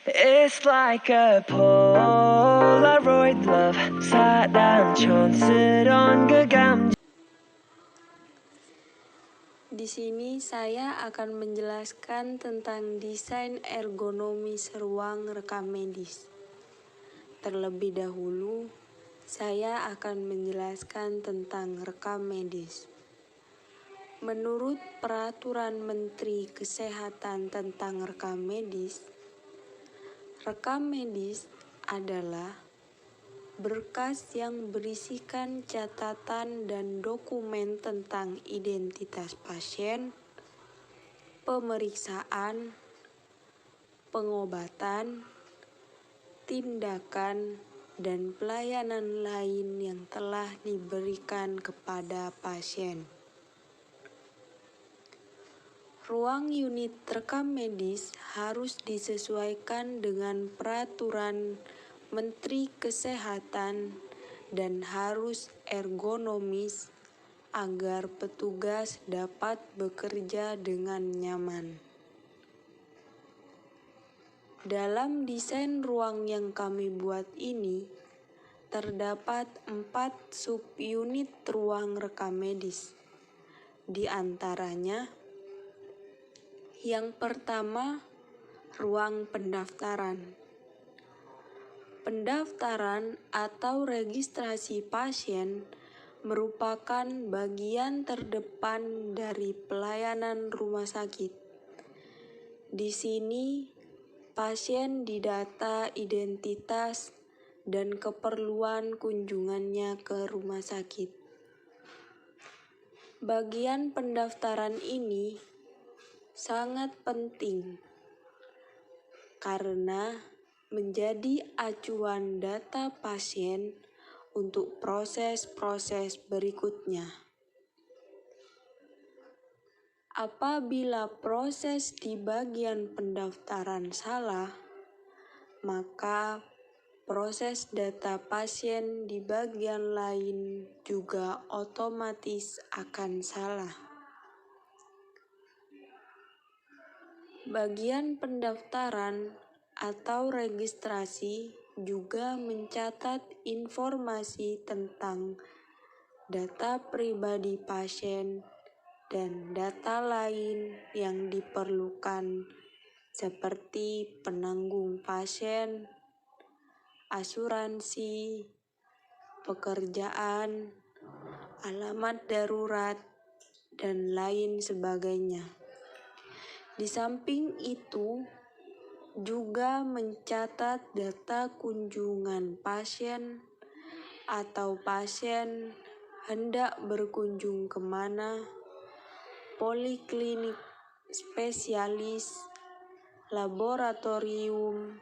It's like a Polaroid love 사랑촌스러운 그 감정. Di sini saya akan menjelaskan tentang desain ergonomis ruang rekam medis. Terlebih dahulu, saya akan menjelaskan tentang rekam medis. Menurut Peraturan Menteri Kesehatan tentang rekam medis adalah berkas yang berisikan catatan dan dokumen tentang identitas pasien, pemeriksaan, pengobatan, tindakan, dan pelayanan lain yang telah diberikan kepada pasien. Ruang unit rekam medis harus disesuaikan dengan peraturan Menteri Kesehatan dan harus ergonomis agar petugas dapat bekerja dengan nyaman. Dalam desain ruang yang kami buat ini, terdapat 4 subunit ruang rekam medis. Di antaranya, yang pertama, ruang pendaftaran. Pendaftaran atau registrasi pasien merupakan bagian terdepan dari pelayanan rumah sakit. Di sini, pasien didata identitas dan keperluan kunjungannya ke rumah sakit. Bagian pendaftaran ini sangat penting karena menjadi acuan data pasien untuk proses-proses berikutnya. Apabila proses di bagian pendaftaran salah, maka proses data pasien di bagian lain juga otomatis akan salah. Bagian pendaftaran atau registrasi juga mencatat informasi tentang data pribadi pasien dan data lain yang diperlukan seperti penanggung pasien, asuransi, pekerjaan, alamat darurat, dan lain sebagainya. Di samping itu, juga mencatat data kunjungan pasien atau pasien hendak berkunjung kemana, poliklinik spesialis, laboratorium,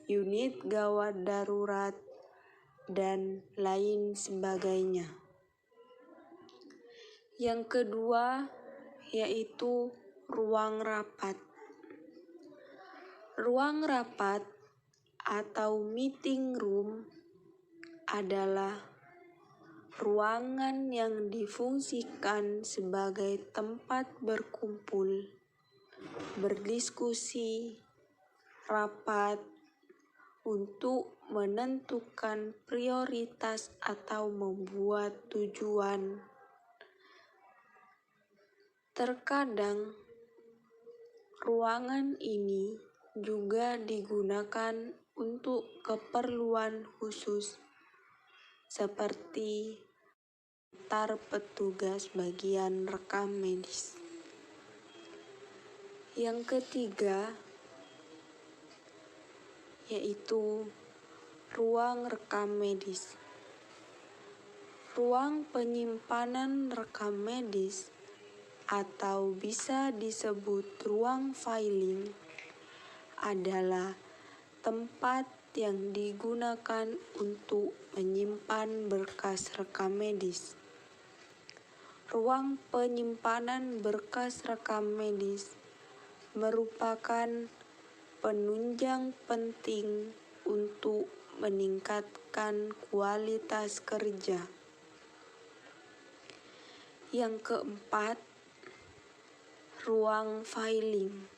unit gawat darurat, dan lain sebagainya. Yang kedua yaitu ruang rapat. Ruang rapat atau meeting room adalah ruangan yang difungsikan sebagai tempat berkumpul, berdiskusi, rapat, untuk menentukan prioritas atau membuat tujuan. Terkadang, ruangan ini juga digunakan untuk keperluan khusus, seperti antar petugas bagian rekam medis. Yang ketiga, yaitu ruang rekam medis. Ruang penyimpanan rekam medis atau bisa disebut ruang filing adalah tempat yang digunakan untuk menyimpan berkas rekam medis. Ruang penyimpanan berkas rekam medis merupakan penunjang penting untuk meningkatkan kualitas kerja. Yang keempat, ruang filing.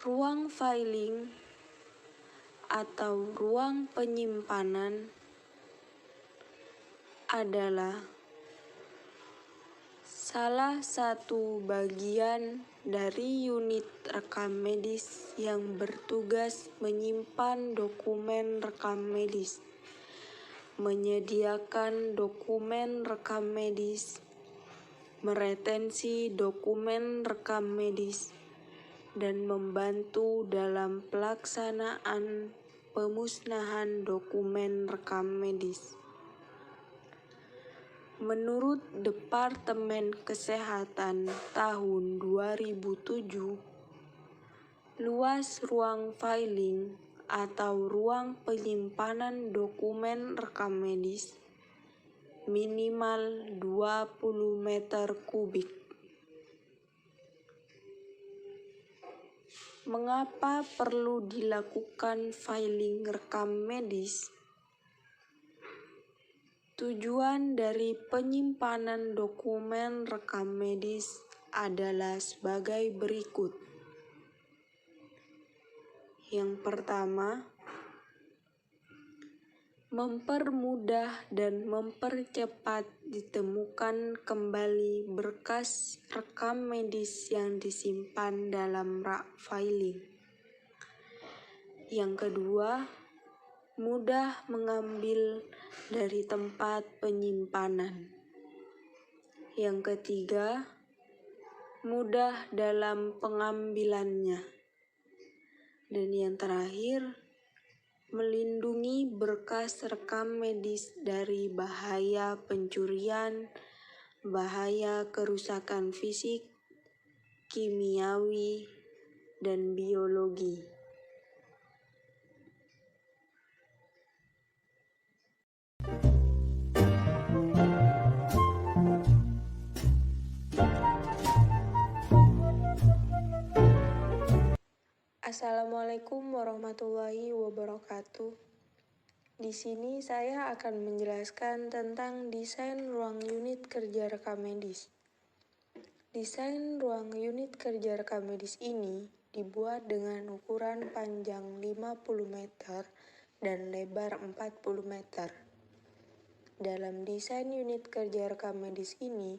Ruang filing atau ruang penyimpanan adalah salah satu bagian dari unit rekam medis yang bertugas menyimpan dokumen rekam medis, menyediakan dokumen rekam medis, meretensi dokumen rekam medis, dan membantu dalam pelaksanaan pemusnahan dokumen rekam medis. Menurut Departemen Kesehatan tahun 2007, luas ruang filing atau ruang penyimpanan dokumen rekam medis minimal 20 meter kubik. Mengapa perlu dilakukan filing rekam medis? Tujuan dari penyimpanan dokumen rekam medis adalah sebagai berikut. Yang pertama, mempermudah dan mempercepat ditemukan kembali berkas rekam medis yang disimpan dalam rak filing. Yang kedua, mudah mengambil dari tempat penyimpanan. Yang ketiga, mudah dalam pengambilannya. Dan yang terakhir, melindungi berkas rekam medis dari bahaya pencurian, bahaya kerusakan fisik, kimiawi, dan biologi. Assalamualaikum warahmatullahi wabarakatuh. Di sini saya akan menjelaskan tentang desain ruang unit kerja rekam medis. Desain ruang unit kerja rekam medis ini dibuat dengan ukuran panjang 50 meter dan lebar 40 meter. Dalam desain unit kerja rekam medis ini,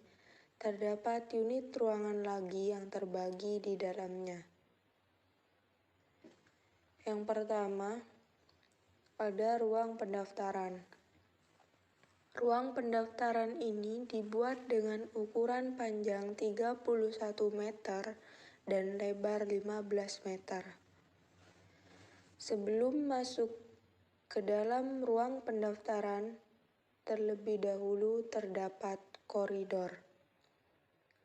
terdapat unit ruangan lagi yang terbagi di dalamnya. Yang pertama, ada ruang pendaftaran. Ruang pendaftaran ini dibuat dengan ukuran panjang 31 meter dan lebar 15 meter. Sebelum masuk ke dalam ruang pendaftaran, terlebih dahulu terdapat koridor.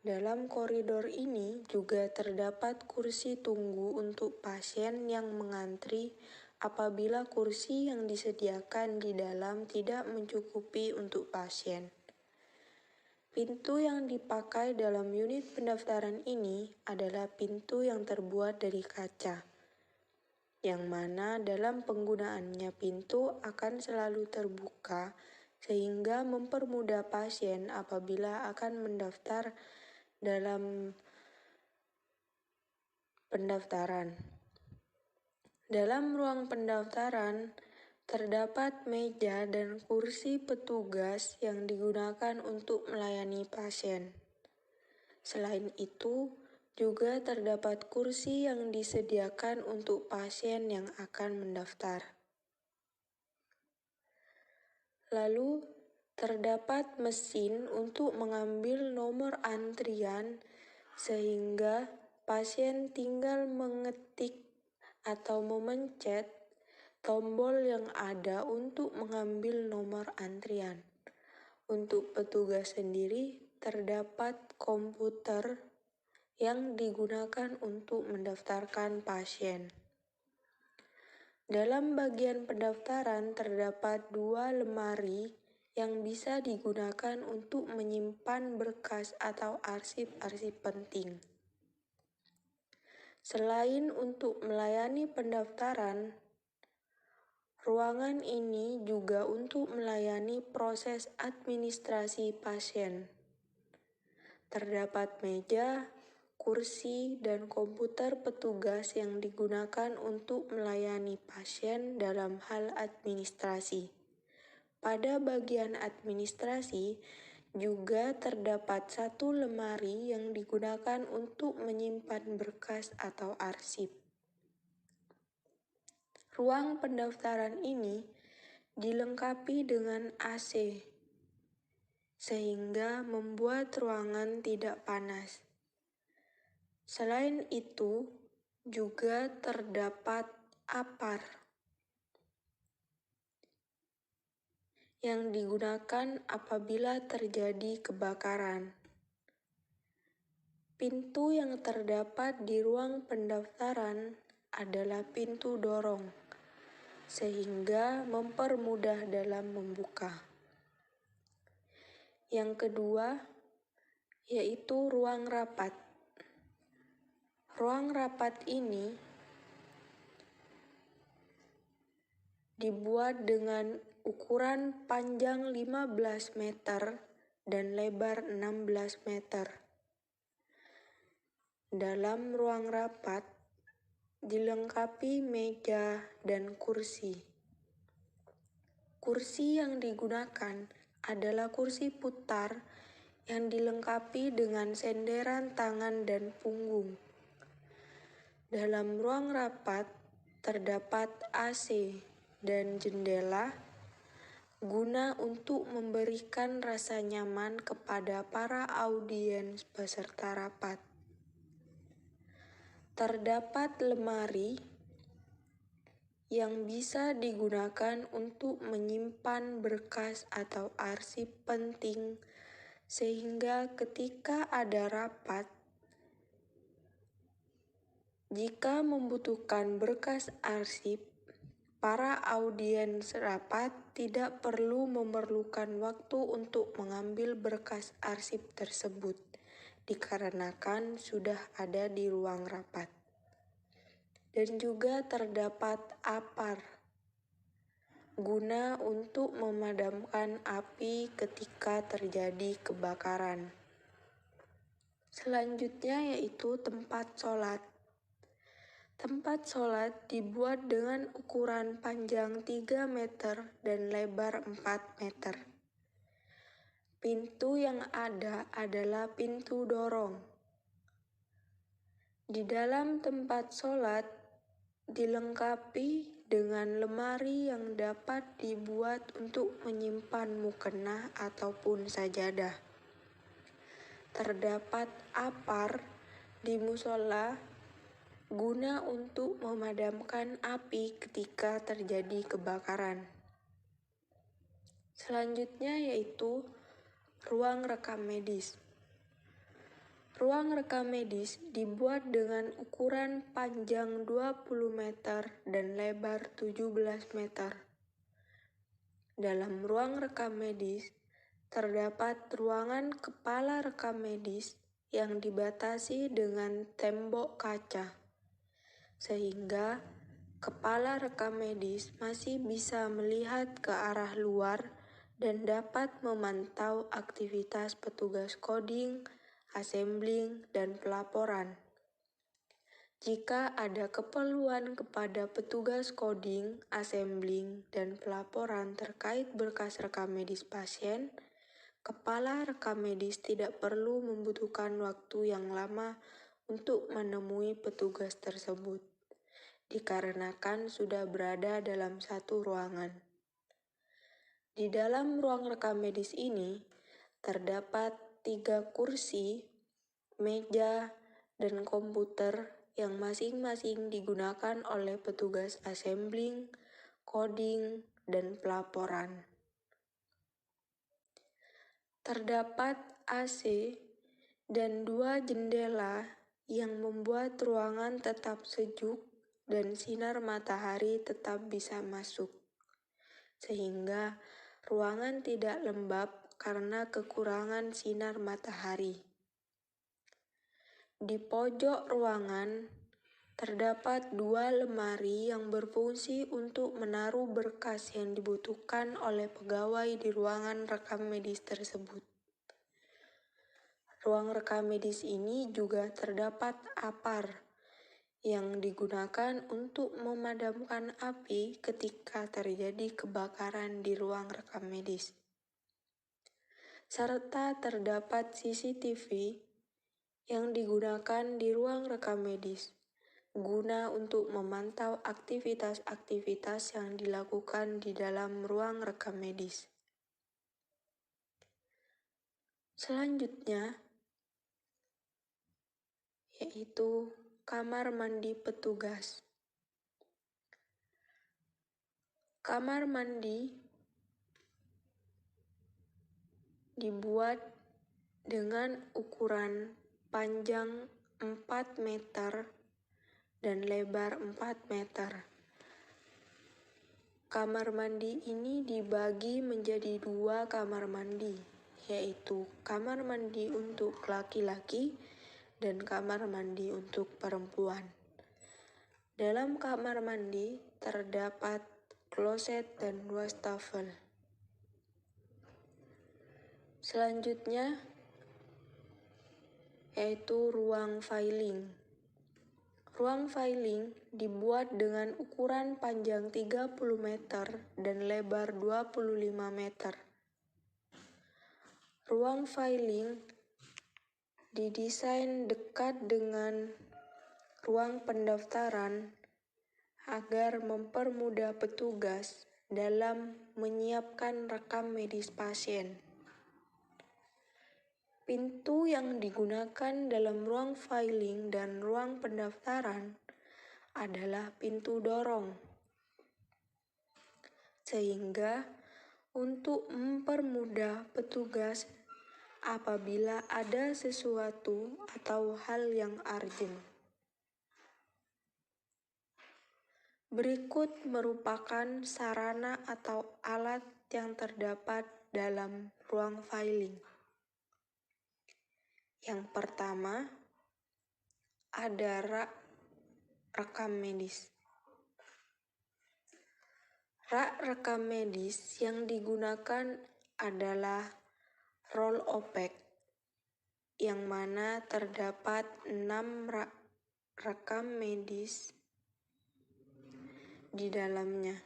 Dalam koridor ini juga terdapat kursi tunggu untuk pasien yang mengantri apabila kursi yang disediakan di dalam tidak mencukupi untuk pasien. Pintu yang dipakai dalam unit pendaftaran ini adalah pintu yang terbuat dari kaca, yang mana dalam penggunaannya pintu akan selalu terbuka sehingga mempermudah pasien apabila akan mendaftar dalam pendaftaran. Dalam ruang pendaftaran, terdapat meja dan kursi petugas yang digunakan untuk melayani pasien. Selain itu, juga terdapat kursi yang disediakan untuk pasien yang akan mendaftar. Lalu, terdapat mesin untuk mengambil nomor antrian sehingga pasien tinggal mengetik atau memencet tombol yang ada untuk mengambil nomor antrian. Untuk petugas sendiri, terdapat komputer yang digunakan untuk mendaftarkan pasien. Dalam bagian pendaftaran terdapat 2 lemari yang bisa digunakan untuk menyimpan berkas atau arsip-arsip penting. Selain untuk melayani pendaftaran, ruangan ini juga untuk melayani proses administrasi pasien. Terdapat meja, kursi, dan komputer petugas yang digunakan untuk melayani pasien dalam hal administrasi. Pada bagian administrasi, juga terdapat satu lemari yang digunakan untuk menyimpan berkas atau arsip. Ruang pendaftaran ini dilengkapi dengan AC, sehingga membuat ruangan tidak panas. Selain itu, juga terdapat APAR yang digunakan apabila terjadi kebakaran. Pintu yang terdapat di ruang pendaftaran adalah pintu dorong, sehingga mempermudah dalam membuka. Yang kedua, yaitu ruang rapat. Ruang rapat ini dibuat dengan ukuran panjang 15 meter dan lebar 16 meter. Dalam ruang rapat dilengkapi meja dan kursi. Kursi yang digunakan adalah kursi putar yang dilengkapi dengan senderan tangan dan punggung. Dalam ruang rapat terdapat AC dan jendela guna untuk memberikan rasa nyaman kepada para audiens peserta rapat. Terdapat lemari yang bisa digunakan untuk menyimpan berkas atau arsip penting, sehingga ketika ada rapat, jika membutuhkan berkas arsip, para audiens rapat tidak perlu memerlukan waktu untuk mengambil berkas arsip tersebut, dikarenakan sudah ada di ruang rapat. Dan juga terdapat APAR, guna untuk memadamkan api ketika terjadi kebakaran. Selanjutnya yaitu tempat sholat. Tempat sholat dibuat dengan ukuran panjang 3 meter dan lebar 4 meter. Pintu yang ada adalah pintu dorong. Di dalam tempat sholat dilengkapi dengan lemari yang dapat dibuat untuk menyimpan mukena ataupun sajadah. Terdapat APAR di musola guna untuk memadamkan api ketika terjadi kebakaran. Selanjutnya yaitu ruang rekam medis. Ruang rekam medis dibuat dengan ukuran panjang 20 meter dan lebar 17 meter. Dalam ruang rekam medis terdapat ruangan kepala rekam medis yang dibatasi dengan tembok kaca, sehingga kepala rekam medis masih bisa melihat ke arah luar dan dapat memantau aktivitas petugas coding, assembling, dan pelaporan. Jika ada keperluan kepada petugas coding, assembling, dan pelaporan terkait berkas rekam medis pasien, kepala rekam medis tidak perlu membutuhkan waktu yang lama untuk menemui petugas tersebut, dikarenakan sudah berada dalam satu ruangan. Di dalam ruang rekam medis ini terdapat 3 kursi, meja, dan komputer yang masing-masing digunakan oleh petugas assembling, coding, dan pelaporan. Terdapat AC dan 2 jendela yang membuat ruangan tetap sejuk dan sinar matahari tetap bisa masuk, sehingga ruangan tidak lembab karena kekurangan sinar matahari. Di pojok ruangan terdapat 2 lemari yang berfungsi untuk menaruh berkas yang dibutuhkan oleh pegawai di ruangan rekam medis tersebut. Ruang rekam medis ini juga terdapat APAR yang digunakan untuk memadamkan api ketika terjadi kebakaran di ruang rekam medis. Serta terdapat CCTV yang digunakan di ruang rekam medis guna untuk memantau aktivitas-aktivitas yang dilakukan di dalam ruang rekam medis. Selanjutnya, yaitu kamar mandi petugas. Kamar mandi dibuat dengan ukuran panjang 4 meter dan lebar 4 meter. Kamar mandi ini dibagi menjadi 2 kamar mandi, yaitu kamar mandi untuk laki-laki dan kamar mandi untuk perempuan. Dalam kamar mandi terdapat kloset dan wastafel. Selanjutnya, yaitu ruang filing. Ruang filing dibuat dengan ukuran panjang 30 meter dan lebar 25 meter. Ruang filing didesain dekat dengan ruang pendaftaran agar mempermudah petugas dalam menyiapkan rekam medis pasien. Pintu yang digunakan dalam ruang filing dan ruang pendaftaran adalah pintu dorong, sehingga untuk mempermudah petugas apabila ada sesuatu atau hal yang urgent. Berikut merupakan sarana atau alat yang terdapat dalam ruang filing. Yang pertama, ada rak rekam medis. Rak rekam medis yang digunakan adalah roll opaque, yang mana terdapat 6 rak rekam medis di dalamnya.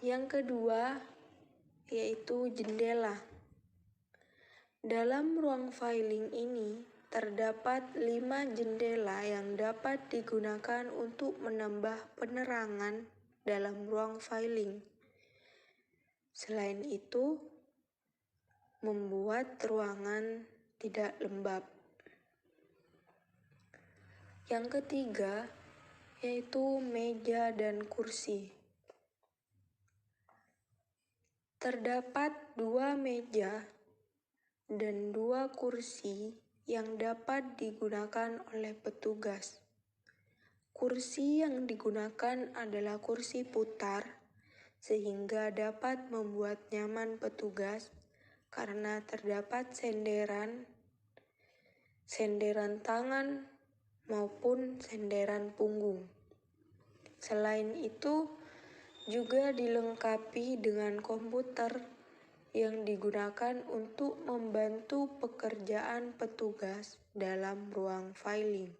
Yang kedua, yaitu jendela. Dalam ruang filing ini terdapat 5 jendela yang dapat digunakan untuk menambah penerangan dalam ruang filing. Selain itu, membuat ruangan tidak lembab. Yang ketiga, yaitu meja dan kursi. Terdapat 2 meja dan 2 kursi yang dapat digunakan oleh petugas. Kursi yang digunakan adalah kursi putar, sehingga dapat membuat nyaman petugas karena terdapat senderan tangan maupun senderan punggung. Selain itu, juga dilengkapi dengan komputer yang digunakan untuk membantu pekerjaan petugas dalam ruang filing.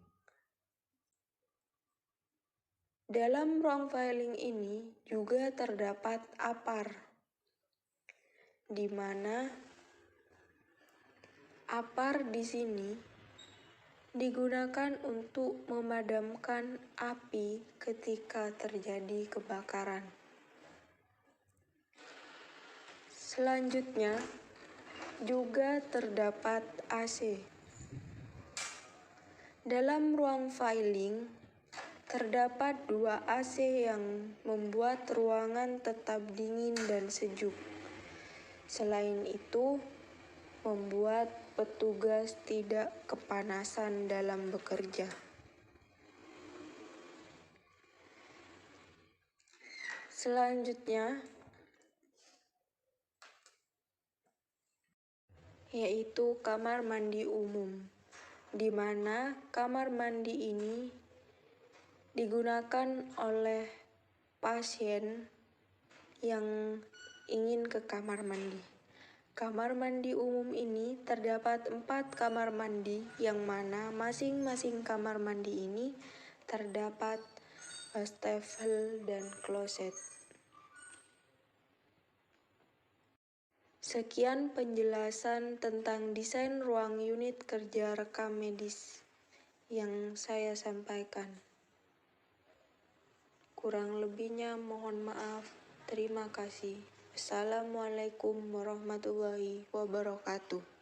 Dalam ruang filing ini juga terdapat APAR, di mana APAR di sini digunakan untuk memadamkan api ketika terjadi kebakaran. Selanjutnya, juga terdapat AC. Dalam ruang filing, terdapat 2 AC yang membuat ruangan tetap dingin dan sejuk. Selain itu, membuat petugas tidak kepanasan dalam bekerja. Selanjutnya, yaitu kamar mandi umum, di mana kamar mandi ini digunakan oleh pasien yang ingin ke kamar mandi. Kamar mandi umum ini terdapat 4 kamar mandi, yang mana masing-masing kamar mandi ini terdapat wastafel dan kloset. Sekian penjelasan tentang desain ruang unit kerja rekam medis yang saya sampaikan. Kurang lebihnya mohon maaf. Terima kasih. Wassalamualaikum warahmatullahi wabarakatuh.